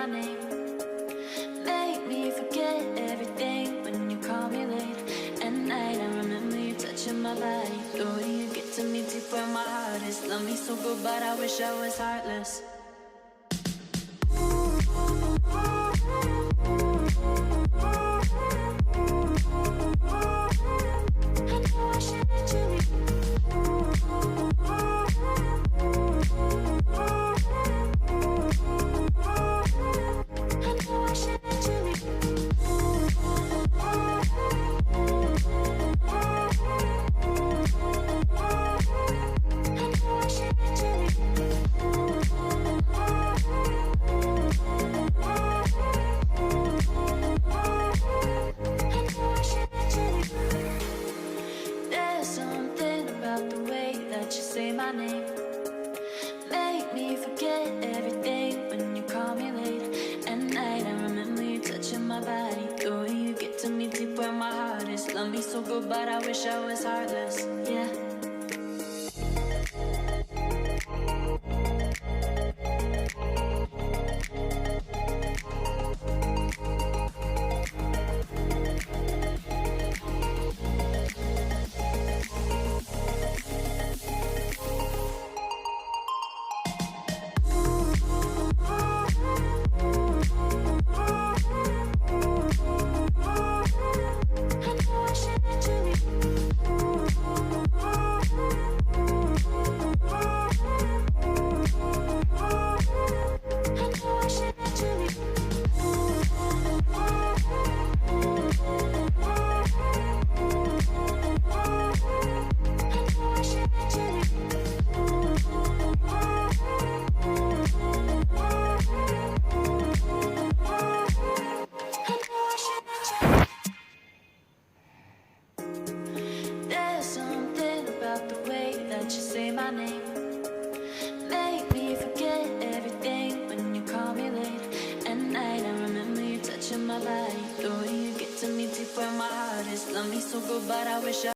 my name. Make me forget everything when you call me late at night. I remember you touching my body. The way you get to me deep where my heart is. Love me so good, but I wish I was heartless. There's something about the way that you say my name. Make me forget everything when you call me late at night. I remember you touching my body. The way you get to me deep where my heart is. Love me so good, but I wish I was heartless. Yeah. There's something about the way that you say my name. Make me forget everything when you call me late at night. I remember you touching my body. The way you get to me deep where my heart is. Love me so good, but I wish I